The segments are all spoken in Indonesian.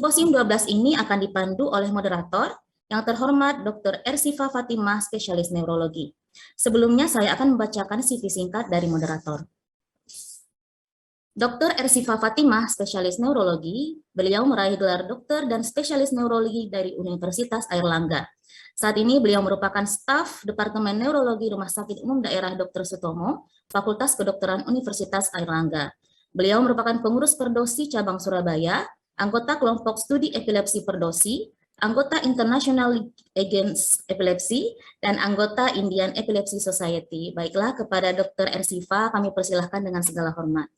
Simposium 12 ini akan dipandu oleh moderator yang terhormat Dr. Ersifa Fatimah, spesialis neurologi. Sebelumnya saya akan membacakan CV singkat dari moderator. Dr. Ersifa Fatimah, spesialis neurologi, beliau meraih gelar dokter dan spesialis neurologi dari Universitas Airlangga. Saat ini beliau merupakan staf Departemen Neurologi Rumah Sakit Umum Daerah Dr. Sutomo, Fakultas Kedokteran Universitas Airlangga. Beliau merupakan pengurus Perdosi Cabang Surabaya, anggota kelompok studi epilepsi Perdosi, anggota International League Against Epilepsy, dan anggota Indian Epilepsy Society. Baiklah, kepada Dr. Ersifa kami persilahkan dengan segala hormat.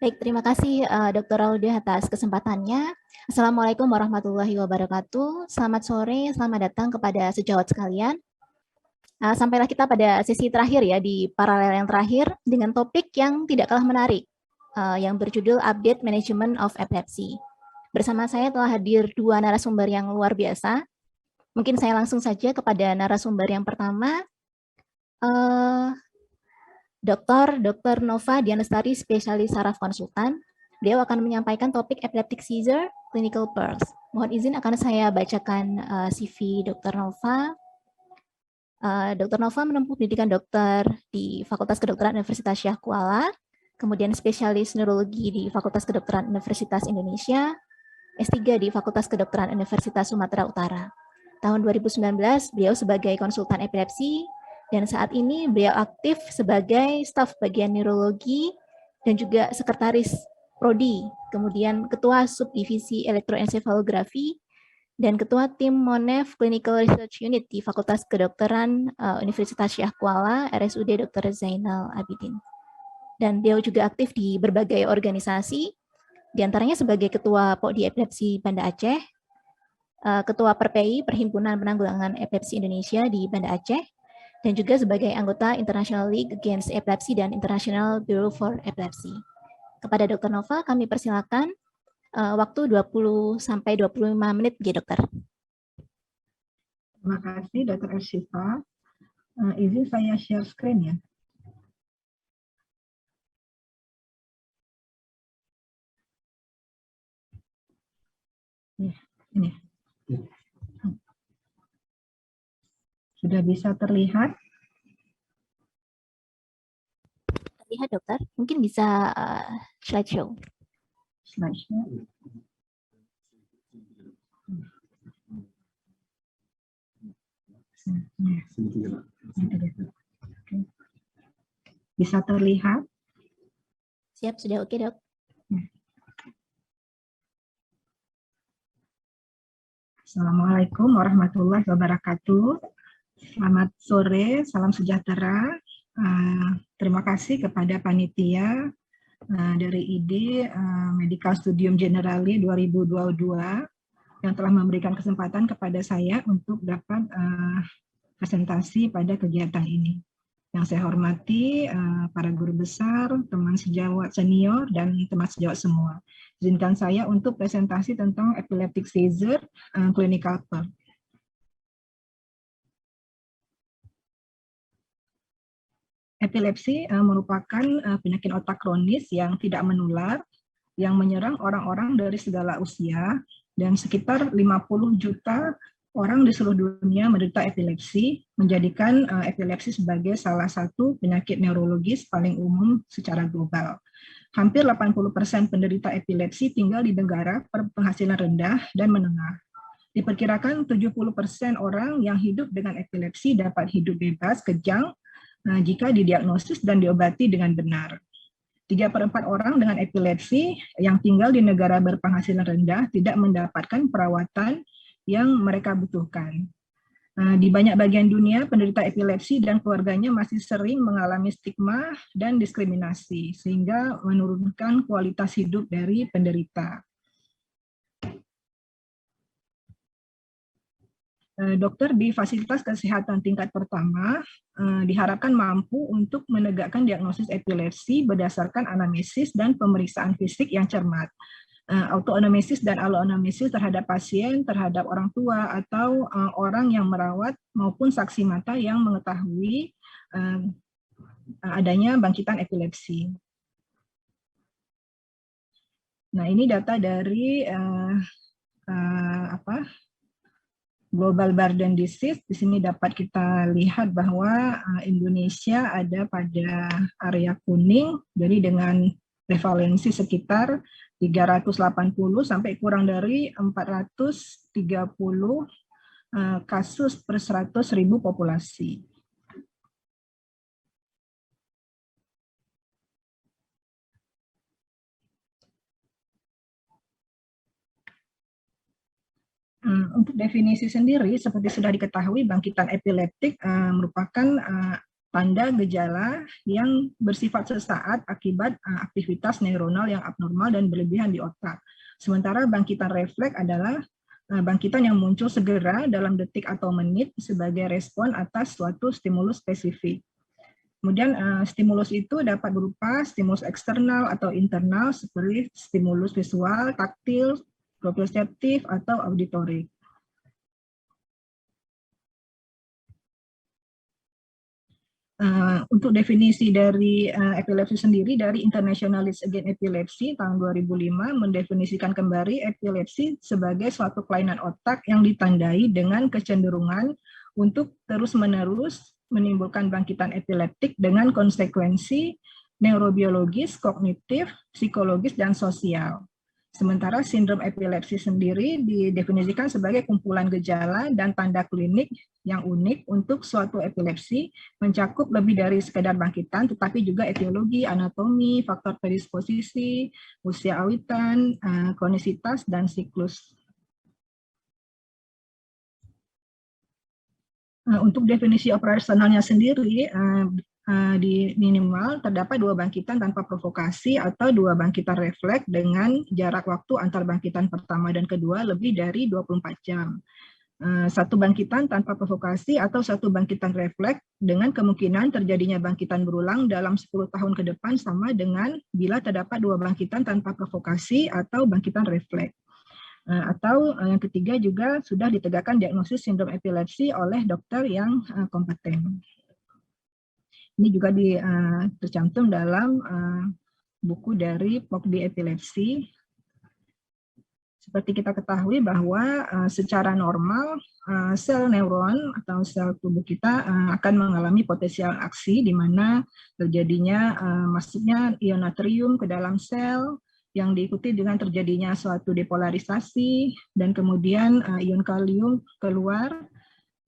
Baik, terima kasih Dr. Raudah atas kesempatannya. Assalamualaikum warahmatullahi wabarakatuh. Selamat sore, selamat datang kepada sejawat sekalian. Sampailah kita pada sesi terakhir ya, di paralel yang terakhir, dengan topik yang tidak kalah menarik, yang berjudul Update Management of Epilepsy. Bersama saya telah hadir dua narasumber yang luar biasa. Mungkin saya langsung saja kepada narasumber yang pertama, Dr. Nova Dianestari, spesialis saraf konsultan. Beliau akan menyampaikan topik epileptic seizure, clinical pearls. Mohon izin akan saya bacakan CV Dr. Nova. Dr. Nova menempuh pendidikan dokter di Fakultas Kedokteran Universitas Syah Kuala, kemudian spesialis neurologi di Fakultas Kedokteran Universitas Indonesia, S3 di Fakultas Kedokteran Universitas Sumatera Utara. Tahun 2019, beliau sebagai konsultan epilepsi, dan saat ini beliau aktif sebagai staf bagian neurologi dan juga sekretaris Prodi, kemudian ketua subdivisi elektroensefalografi dan ketua tim Monef Clinical Research Unit di Fakultas Kedokteran Universitas Syah Kuala, RSUD Dr. Zainal Abidin. Dan beliau juga aktif di berbagai organisasi, diantaranya sebagai ketua Pokdi Epilepsi Banda Aceh, ketua PERPEI, Perhimpunan Penanggulangan Epilepsi Indonesia di Banda Aceh, dan juga sebagai anggota International League Against Epilepsy dan International Bureau for Epilepsy. Kepada Dr. Nova, kami persilakan waktu 20 sampai 25 menit, ya Dokter. Terima kasih Dr. Ersifa. Izin saya share screen ya. Ini. Sudah bisa terlihat? Terlihat, Dokter. Mungkin bisa slideshow. Slideshow. Bisa terlihat? Siap, sudah oke, Dok. Assalamualaikum warahmatullahi wabarakatuh. Selamat sore, salam sejahtera. Terima kasih kepada panitia dari ID Medical Studium Generali 2022 yang telah memberikan kesempatan kepada saya untuk dapat presentasi pada kegiatan ini. Yang saya hormati para guru besar, teman sejawat senior, dan teman sejawat semua. Izinkan saya untuk presentasi tentang epileptic seizure clinical pearl. Epilepsi merupakan penyakit otak kronis yang tidak menular, yang menyerang orang-orang dari segala usia, dan sekitar 50 juta orang di seluruh dunia menderita epilepsi, menjadikan epilepsi sebagai salah satu penyakit neurologis paling umum secara global. Hampir 80% penderita epilepsi tinggal di negara berpenghasilan rendah dan menengah. Diperkirakan 70% orang yang hidup dengan epilepsi dapat hidup bebas, kejang, jika didiagnosis dan diobati dengan benar. 3/4 orang dengan epilepsi yang tinggal di negara berpenghasilan rendah tidak mendapatkan perawatan yang mereka butuhkan. Di banyak bagian dunia, penderita epilepsi dan keluarganya masih sering mengalami stigma dan diskriminasi, sehingga menurunkan kualitas hidup dari penderita. Dokter di fasilitas kesehatan tingkat pertama diharapkan mampu untuk menegakkan diagnosis epilepsi berdasarkan anamnesis dan pemeriksaan fisik yang cermat. Autoanamnesis dan aloanamnesis terhadap pasien, terhadap orang tua atau orang yang merawat maupun saksi mata yang mengetahui adanya bangkitan epilepsi. Nah, ini data dari Global Burden Disease. Di sini dapat kita lihat bahwa Indonesia ada pada area kuning, jadi dengan prevalensi sekitar 380 sampai kurang dari 430 kasus per 100.000 populasi. Untuk definisi sendiri, seperti sudah diketahui, bangkitan epileptik merupakan tanda gejala yang bersifat sesaat akibat aktivitas neuronal yang abnormal dan berlebihan di otak. Sementara bangkitan refleks adalah bangkitan yang muncul segera dalam detik atau menit sebagai respon atas suatu stimulus spesifik. Kemudian stimulus itu dapat berupa stimulus eksternal atau internal seperti stimulus visual, taktil, proprioseptif, atau auditorik. Untuk definisi dari epilepsi sendiri, dari International List Against Epilepsy tahun 2005 mendefinisikan kembali epilepsi sebagai suatu kelainan otak yang ditandai dengan kecenderungan untuk terus-menerus menimbulkan bangkitan epileptik dengan konsekuensi neurobiologis, kognitif, psikologis, dan sosial. Sementara sindrom epilepsi sendiri didefinisikan sebagai kumpulan gejala dan tanda klinik yang unik untuk suatu epilepsi, mencakup lebih dari sekedar bangkitan, tetapi juga etiologi, anatomi, faktor predisposisi, usia awitan, kronisitas, dan siklus. Untuk definisi operasionalnya sendiri, di minimal terdapat 2 bangkitan tanpa provokasi atau 2 bangkitan refleks dengan jarak waktu antar bangkitan pertama dan kedua lebih dari 24 jam. 1 bangkitan tanpa provokasi atau 1 bangkitan refleks dengan kemungkinan terjadinya bangkitan berulang dalam 10 tahun ke depan sama dengan bila terdapat 2 bangkitan tanpa provokasi atau bangkitan refleks. Atau yang ketiga juga sudah ditegakkan diagnosis sindrom epilepsi oleh dokter yang kompeten. Ini juga tercantum dalam buku dari POCD epilepsi. Seperti kita ketahui bahwa secara normal sel neuron atau sel tubuh kita akan mengalami potensial aksi di mana terjadinya masuknya ion natrium ke dalam sel yang diikuti dengan terjadinya suatu depolarisasi dan kemudian ion kalium keluar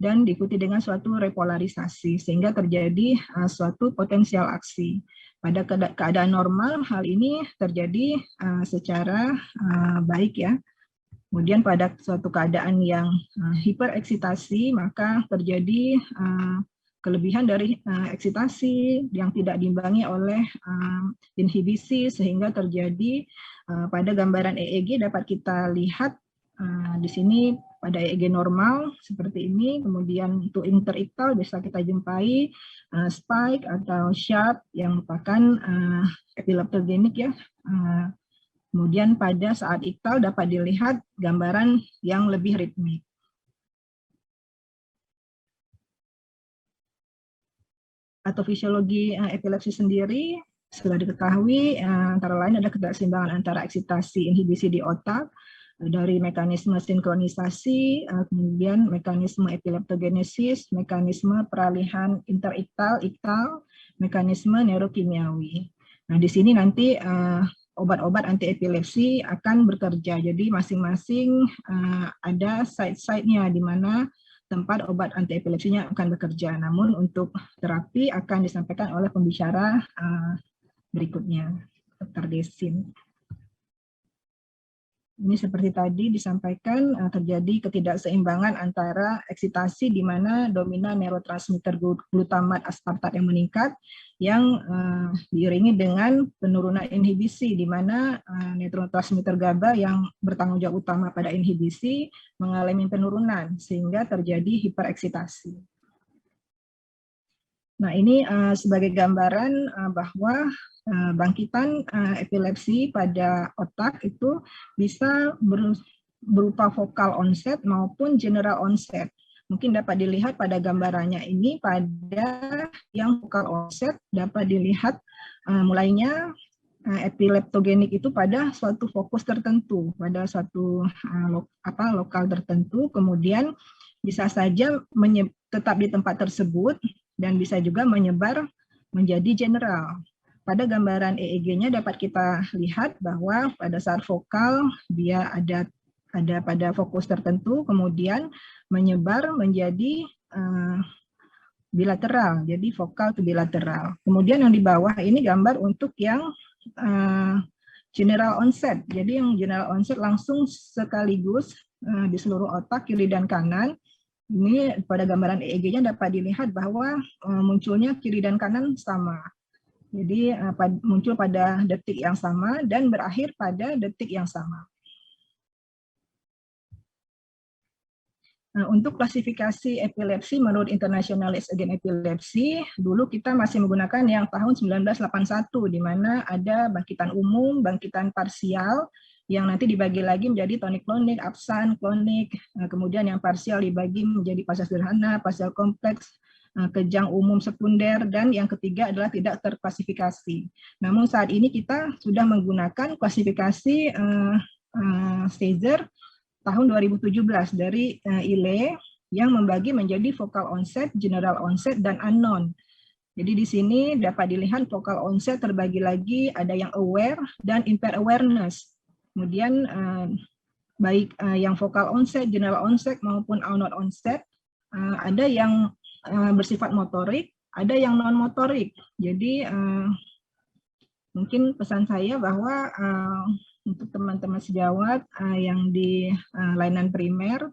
dan diikuti dengan suatu repolarisasi sehingga terjadi suatu potensial aksi. Pada keadaan normal hal ini terjadi secara baik ya. Kemudian pada suatu keadaan yang hipereksitasi maka terjadi kelebihan dari eksitasi yang tidak diimbangi oleh inhibisi sehingga terjadi pada gambaran EEG dapat kita lihat di sini pada EEG normal seperti ini, kemudian untuk interiktal bisa kita jumpai spike atau sharp yang merupakan epileptogenik ya. Kemudian pada saat iktal dapat dilihat gambaran yang lebih ritmik. Atau fisiologi epilepsi sendiri sudah diketahui antara lain ada ketidakseimbangan antara eksitasi inhibisi di otak, dari mekanisme sinkronisasi, kemudian mekanisme epileptogenesis, mekanisme peralihan interiktal, iktal, mekanisme neurokimiawi. Nah, di sini nanti obat-obat anti epilepsi akan bekerja. Jadi masing-masing ada site-site-nya di mana tempat obat anti epilepsinya akan bekerja. Namun untuk terapi akan disampaikan oleh pembicara berikutnya, Dr. Desin. Ini seperti tadi disampaikan terjadi ketidakseimbangan antara eksitasi di mana dominan neurotransmitter glutamat aspartat yang meningkat yang diiringi dengan penurunan inhibisi di mana neurotransmitter GABA yang bertanggung jawab utama pada inhibisi mengalami penurunan sehingga terjadi hipereksitasi. Nah, ini sebagai gambaran bahwa bangkitan epilepsi pada otak itu bisa berupa vokal onset maupun general onset. Mungkin dapat dilihat pada gambarannya ini pada yang vokal onset dapat dilihat mulainya epileptogenik itu pada suatu fokus tertentu, pada suatu lokal tertentu, kemudian bisa saja tetap di tempat tersebut dan bisa juga menyebar menjadi general. Pada gambaran EEG-nya dapat kita lihat bahwa pada saat vokal dia ada pada fokus tertentu, kemudian menyebar menjadi bilateral, jadi vokal ke bilateral. Kemudian yang di bawah ini gambar untuk yang general onset. Jadi yang general onset langsung sekaligus di seluruh otak kiri dan kanan. Ini pada gambaran EEG-nya dapat dilihat bahwa munculnya kiri dan kanan sama. Jadi muncul pada detik yang sama dan berakhir pada detik yang sama. Nah, untuk klasifikasi epilepsi menurut International Against Epilepsy, dulu kita masih menggunakan yang tahun 1981, di mana ada bangkitan umum, bangkitan parsial, yang nanti dibagi lagi menjadi tonik-klonik, absan, klonik, kemudian yang parsial dibagi menjadi parsial sederhana, parsial kompleks, kejang umum sekunder, dan yang ketiga adalah tidak terklasifikasi. Namun saat ini kita sudah menggunakan klasifikasi Steiger tahun 2017 dari ILE yang membagi menjadi focal onset, general onset, dan unknown. Jadi di sini dapat dilihat focal onset terbagi lagi, ada yang aware dan impaired awareness. Kemudian baik yang focal onset, general onset maupun unknown onset, ada yang bersifat motorik, ada yang non motorik. Jadi mungkin pesan saya bahwa untuk teman-teman sejawat yang di layanan primer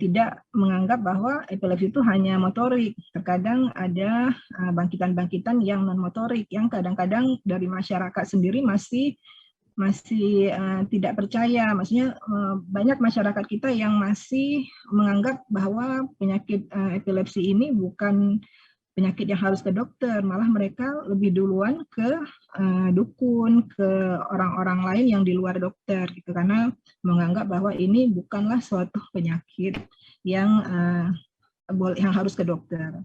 tidak menganggap bahwa epilepsi itu hanya motorik. Terkadang ada bangkitan-bangkitan yang non motorik yang kadang-kadang dari masyarakat sendiri masih tidak percaya. Maksudnya banyak masyarakat kita yang masih menganggap bahwa penyakit epilepsi ini bukan penyakit yang harus ke dokter, malah mereka lebih duluan ke dukun, ke orang-orang lain yang di luar dokter, gitu, karena menganggap bahwa ini bukanlah suatu penyakit yang harus ke dokter.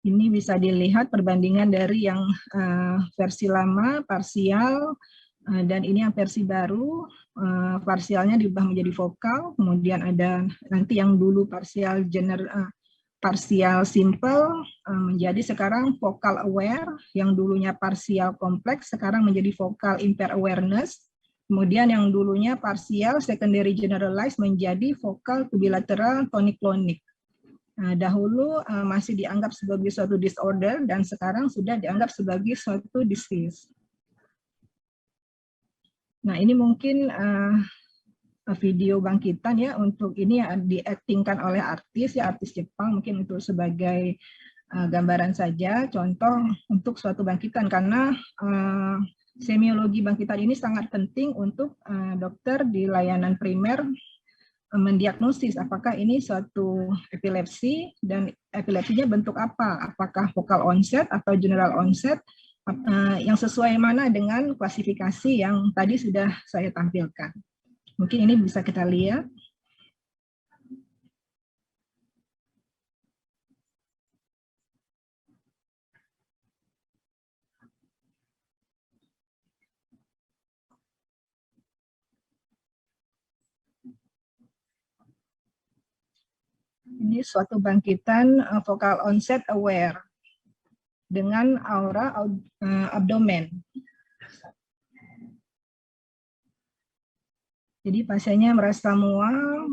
Ini bisa dilihat perbandingan dari yang versi lama, parsial, dan ini yang versi baru, parsialnya diubah menjadi vokal, kemudian ada nanti yang dulu parsial parsial simple menjadi sekarang vocal aware, yang dulunya parsial kompleks sekarang menjadi vocal impaired awareness, kemudian yang dulunya parsial secondary generalized menjadi vocal bilateral tonic-clonic. Dahulu masih dianggap sebagai suatu disorder dan sekarang sudah dianggap sebagai suatu disease. Nah, ini mungkin video bangkitan ya, untuk ini ya diaktingkan oleh artis Jepang, mungkin itu sebagai gambaran saja contoh untuk suatu bangkitan, karena semiologi bangkitan ini sangat penting untuk dokter di layanan primer mendiagnosis apakah ini suatu epilepsi dan epilepsinya bentuk apa, apakah focal onset atau general onset, yang sesuai mana dengan klasifikasi yang tadi sudah saya tampilkan. Mungkin ini bisa kita lihat. Ini suatu bangkitan focal onset aware dengan aura abdomen. Jadi pasiennya merasa mual,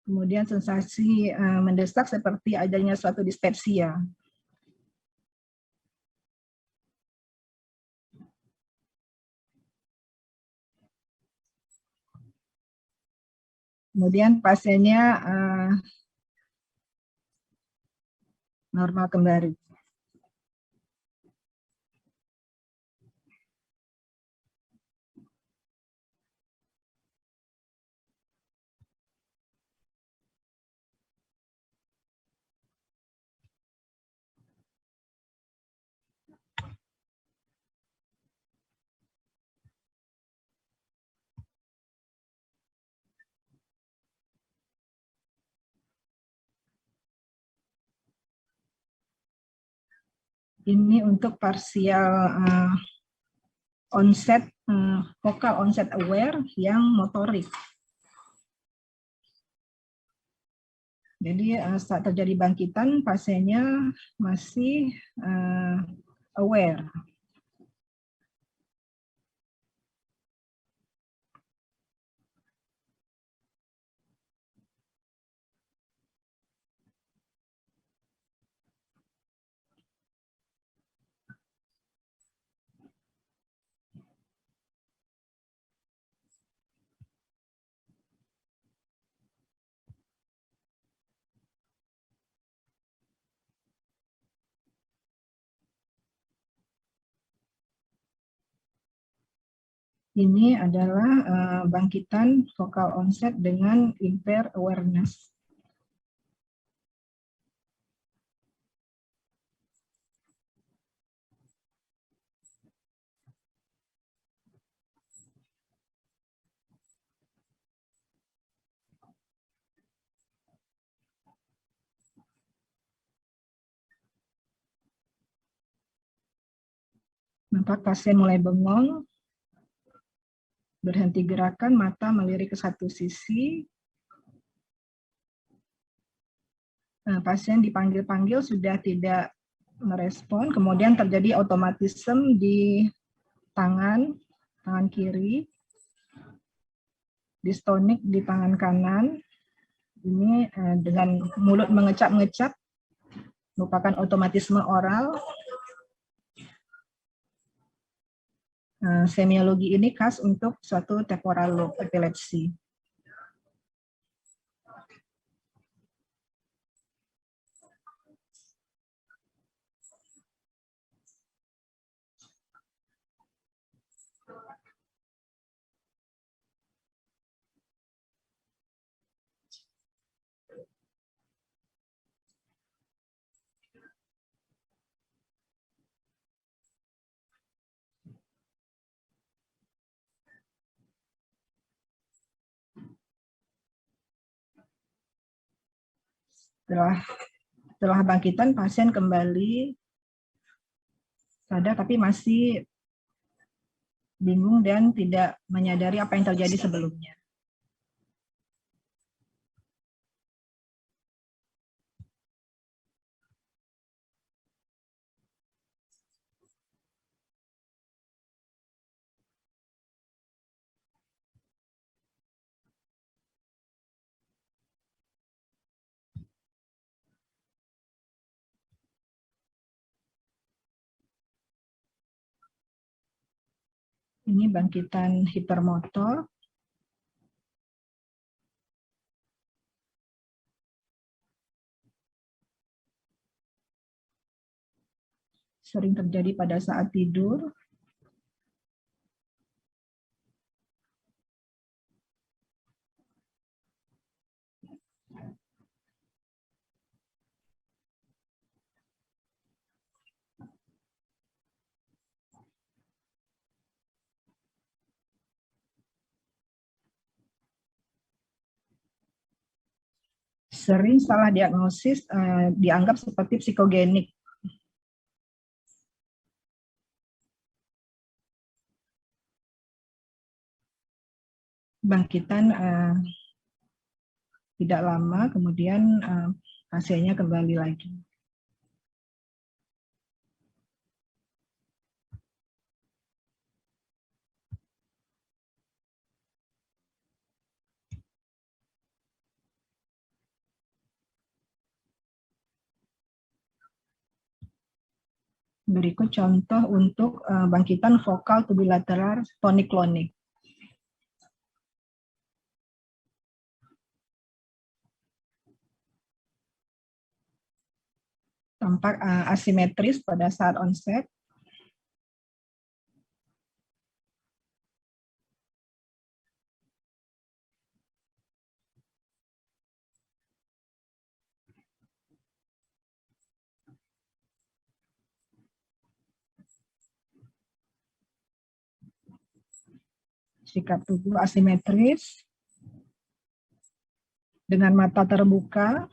kemudian sensasi mendesak seperti adanya suatu dispepsia. Kemudian pasiennya normal kembali. Ini untuk partial onset, focal onset aware yang motorik. Jadi saat terjadi bangkitan, pasiennya masih aware. Ini adalah bangkitan focal onset dengan impaired awareness. Nampak pasien mulai bengong, berhenti gerakan, mata melirik ke satu sisi. Pasien dipanggil-panggil sudah tidak merespon, kemudian terjadi otomatisme di tangan kiri, distonik di tangan kanan. Ini dengan mulut mengecap-ngecap, merupakan otomatisme oral. Semiologi ini khas untuk suatu temporal lobe epilepsi. Setelah bangkitan, pasien kembali sadar tapi masih bingung dan tidak menyadari apa yang terjadi sebelumnya. Ini bangkitan hipermotor. Sering terjadi pada saat tidur. Sering salah diagnosis, dianggap seperti psikogenik. Bangkitan tidak lama, kemudian pasiennya kembali lagi. Berikut contoh untuk bangkitan vokal tubilateral tonic-clonic. Tampak asimetris pada saat onset. Sikap tubuh asimetris, dengan mata terbuka,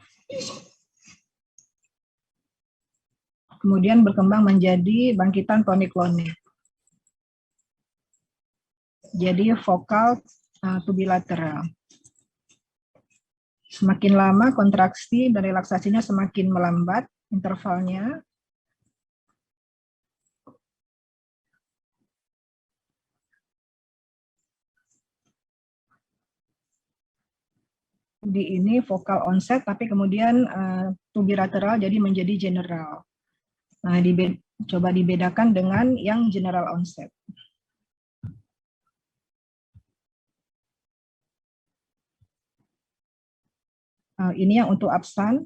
kemudian berkembang menjadi bangkitan tonik-klonik. Jadi vokal to bilateral. Semakin lama kontraksi dan relaksasinya semakin melambat intervalnya. Di ini vokal onset, tapi kemudian to bilateral jadi menjadi general. Nah, coba dibedakan dengan yang general onset. Ini yang untuk absan.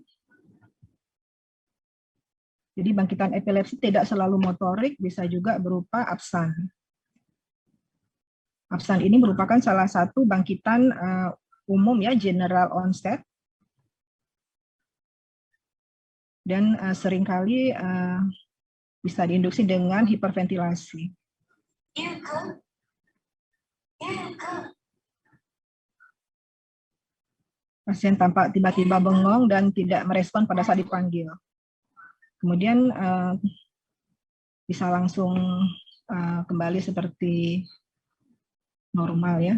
Jadi bangkitan epilepsi tidak selalu motorik, bisa juga berupa absan. Absan ini merupakan salah satu bangkitan umum ya, general onset. Dan seringkali bisa diinduksi dengan hiperventilasi. Pasien tampak tiba-tiba bengong dan tidak merespon pada saat dipanggil. Kemudian bisa langsung kembali seperti normal ya.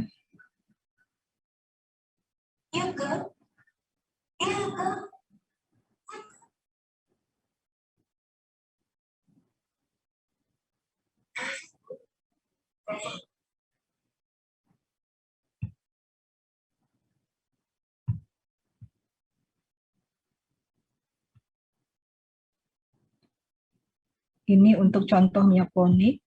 Ini untuk contoh mioklonik.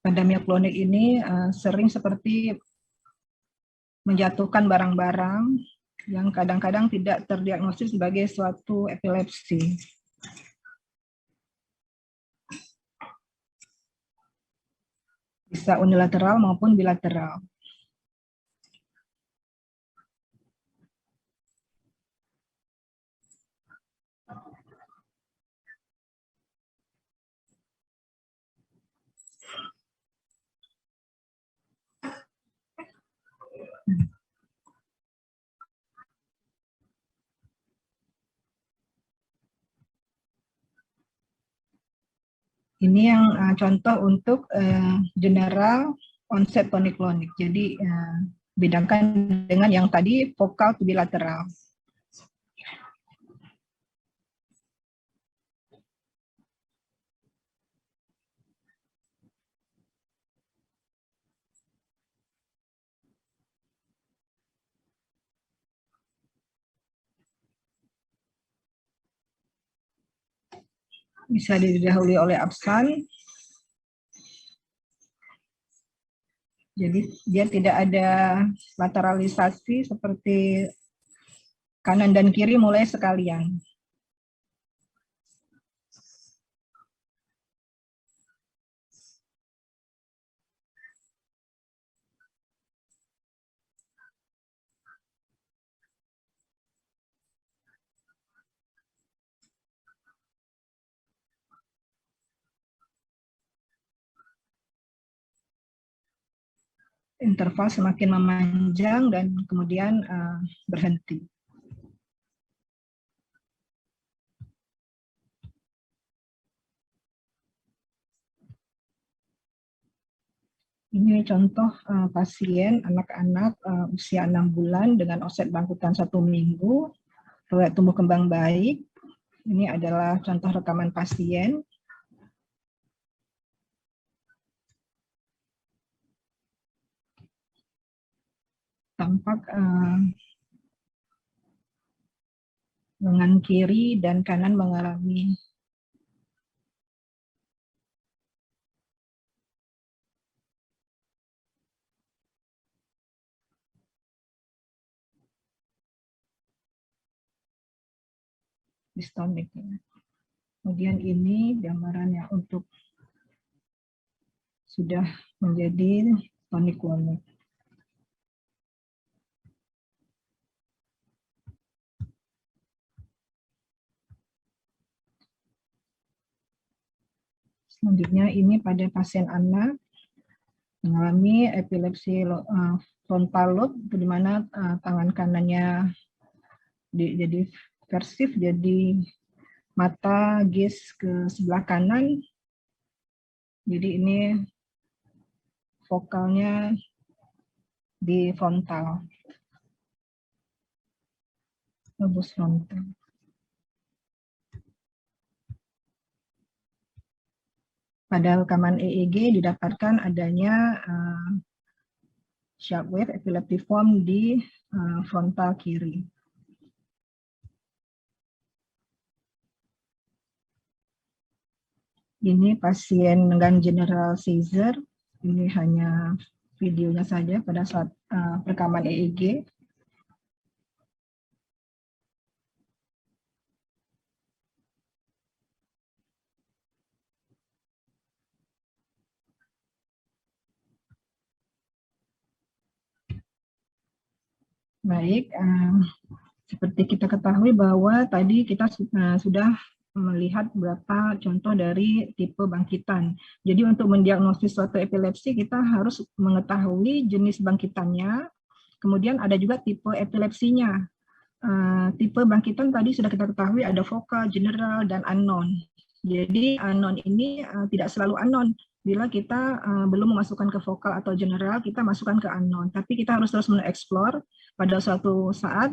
Pada mioklonik ini sering seperti menjatuhkan barang-barang yang kadang-kadang tidak terdiagnosis sebagai suatu epilepsi. Bisa unilateral maupun bilateral. Ini yang contoh untuk general onset tonik-klonik. Jadi bedakan dengan yang tadi vokal to bilateral. Bisa didahului oleh absan. Jadi dia tidak ada lateralisasi seperti kanan dan kiri mulai sekalian. Interval semakin memanjang dan kemudian berhenti. Ini contoh pasien anak-anak usia 6 bulan dengan onset bangkitan 1 minggu, riwayat tumbuh kembang baik. Ini adalah contoh rekaman pasien. Tampak lengan kiri dan kanan mengalami distonik. Kemudian ini gambarannya untuk sudah menjadi tonik-klonik. Selanjutnya ini pada pasien anak mengalami epilepsi frontal lobe, di mana tangan kanannya jadi versif, jadi mata gaze ke sebelah kanan. Jadi ini vokalnya di frontal, lobus frontal. Pada rekaman EEG didapatkan adanya sharp wave epileptiform di frontal kiri. Ini pasien dengan general seizure. Ini hanya videonya saja pada saat rekaman EEG. Baik, seperti kita ketahui bahwa tadi kita sudah melihat beberapa contoh dari tipe bangkitan. Jadi untuk mendiagnosis suatu epilepsi kita harus mengetahui jenis bangkitannya, kemudian ada juga tipe epilepsinya. Tipe bangkitan tadi sudah kita ketahui ada vokal, general, dan unknown. Jadi unknown ini tidak selalu unknown. Bila kita belum memasukkan ke vokal atau general, kita masukkan ke unknown. Tapi kita harus terus mengeksplor pada suatu saat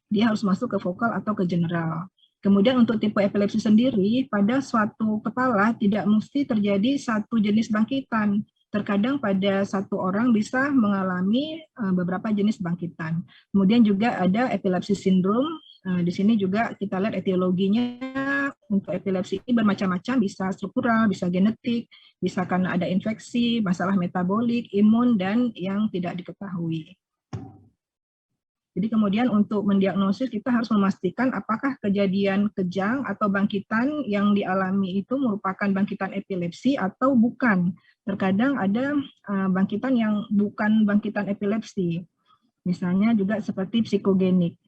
dia harus masuk ke vokal atau ke general. Kemudian untuk tipe epilepsi sendiri, pada suatu kepala tidak mesti terjadi satu jenis bangkitan. Terkadang pada satu orang bisa mengalami beberapa jenis bangkitan. Kemudian juga ada epilepsi sindrom. Di sini juga kita lihat etiologinya untuk epilepsi ini bermacam-macam, bisa struktural, bisa genetik, bisa karena ada infeksi, masalah metabolik, imun, dan yang tidak diketahui. Jadi kemudian untuk mendiagnosis kita harus memastikan apakah kejadian kejang atau bangkitan yang dialami itu merupakan bangkitan epilepsi atau bukan. Terkadang ada bangkitan yang bukan bangkitan epilepsi. Misalnya juga seperti psikogenik.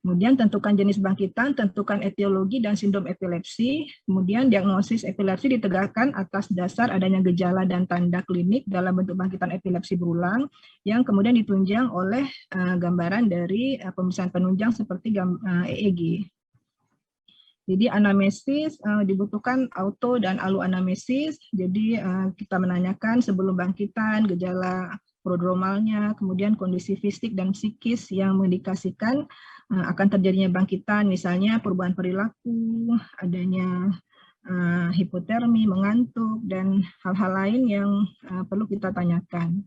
Kemudian tentukan jenis bangkitan, tentukan etiologi dan sindrom epilepsi. Kemudian diagnosis epilepsi ditegakkan atas dasar adanya gejala dan tanda klinik dalam bentuk bangkitan epilepsi berulang yang kemudian ditunjang oleh gambaran dari pemeriksaan penunjang seperti EEG. Jadi anamnesis dibutuhkan auto dan alu anamnesis. Jadi kita menanyakan sebelum bangkitan, gejala prodromalnya, kemudian kondisi fisik dan psikis yang mengindikasikan akan terjadinya bangkitan, misalnya perubahan perilaku, adanya hipotermi, mengantuk, dan hal-hal lain yang perlu kita tanyakan.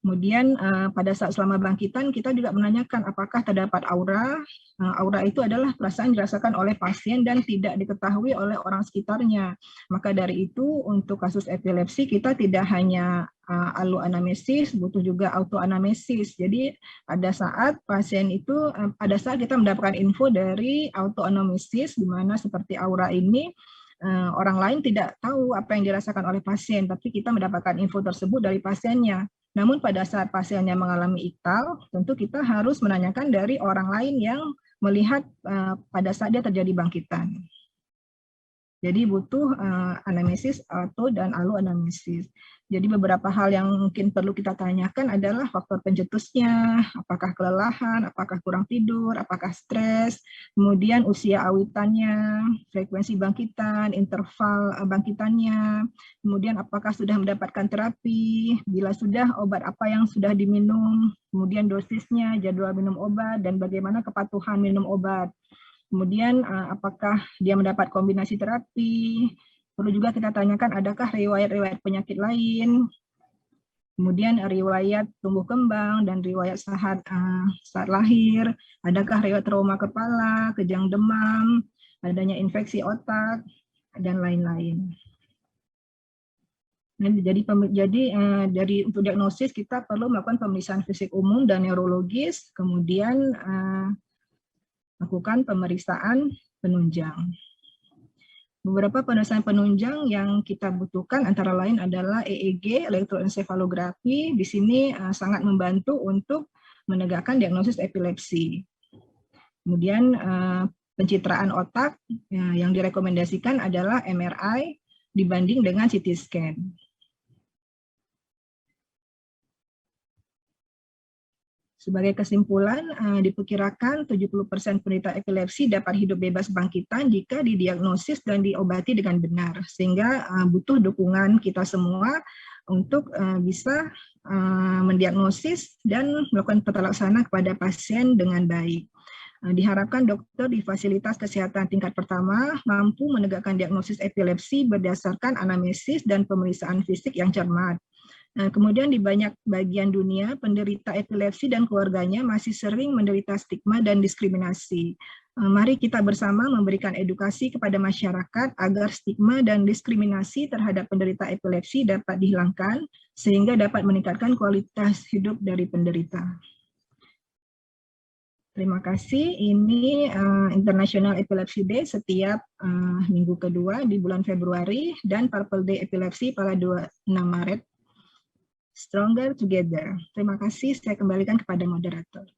Kemudian pada saat selama bangkitan kita juga menanyakan apakah terdapat aura. Aura itu adalah perasaan dirasakan oleh pasien dan tidak diketahui oleh orang sekitarnya. Maka dari itu untuk kasus epilepsi kita tidak hanya alu anamnesis, butuh juga auto anamnesis. Jadi pada saat pasien itu, pada saat kita mendapatkan info dari auto anamnesis, di mana seperti aura ini, orang lain tidak tahu apa yang dirasakan oleh pasien, tapi kita mendapatkan info tersebut dari pasiennya. Namun pada saat pasiennya mengalami iktal, tentu kita harus menanyakan dari orang lain yang melihat pada saat dia terjadi bangkitan. Jadi butuh anamnesis auto dan alu anamnesis. Jadi beberapa hal yang mungkin perlu kita tanyakan adalah faktor pencetusnya, apakah kelelahan, apakah kurang tidur, apakah stres, kemudian usia awitannya, frekuensi bangkitan, interval bangkitannya, kemudian apakah sudah mendapatkan terapi, bila sudah obat apa yang sudah diminum, kemudian dosisnya, jadwal minum obat, dan bagaimana kepatuhan minum obat. Kemudian apakah dia mendapat kombinasi terapi, perlu juga kita tanyakan adakah riwayat-riwayat penyakit lain, kemudian riwayat tumbuh kembang dan riwayat saat lahir, adakah riwayat trauma kepala, kejang demam, adanya infeksi otak, dan lain-lain. Jadi dari untuk diagnosis kita perlu melakukan pemeriksaan fisik umum dan neurologis, kemudian lakukan pemeriksaan penunjang. Beberapa pemeriksaan penunjang yang kita butuhkan antara lain adalah EEG, elektroensefalografi. Di sini sangat membantu untuk menegakkan diagnosis epilepsi. Kemudian pencitraan otak yang direkomendasikan adalah MRI. dibanding dengan CT scan. Sebagai kesimpulan, diperkirakan 70% penderita epilepsi dapat hidup bebas bangkitan jika didiagnosis dan diobati dengan benar, sehingga butuh dukungan kita semua untuk bisa mendiagnosis dan melakukan tata laksana kepada pasien dengan baik. Diharapkan dokter di fasilitas kesehatan tingkat pertama mampu menegakkan diagnosis epilepsi berdasarkan anamnesis dan pemeriksaan fisik yang cermat. Kemudian di banyak bagian dunia, penderita epilepsi dan keluarganya masih sering menderita stigma dan diskriminasi. Mari kita bersama memberikan edukasi kepada masyarakat agar stigma dan diskriminasi terhadap penderita epilepsi dapat dihilangkan, sehingga dapat meningkatkan kualitas hidup dari penderita. Terima kasih. Ini International Epilepsy Day setiap minggu kedua di bulan Februari dan Purple Day Epilepsi pada 26 Maret. Stronger Together. Terima kasih, saya kembalikan kepada moderator.